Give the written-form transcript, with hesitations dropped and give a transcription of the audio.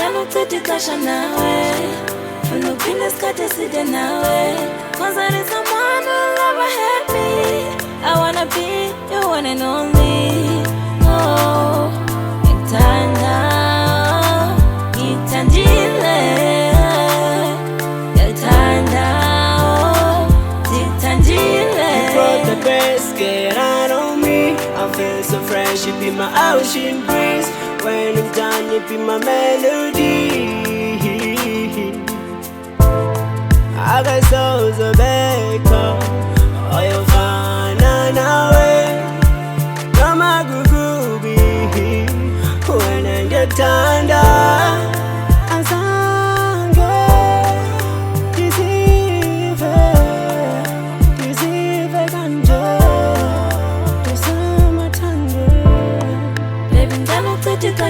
Kasha nawe, unupinde skate side nawe. Cause I need someone who'll ever help me. I wanna be your one and only. Oh, Ndikthandile, Ndikthandile. You brought the best, get out on me. I feel so fresh, you be my ocean breeze. When I'm done, you be my melody. I got souls of backup. Oh, you find away. Come on, Gugubi. When I get under.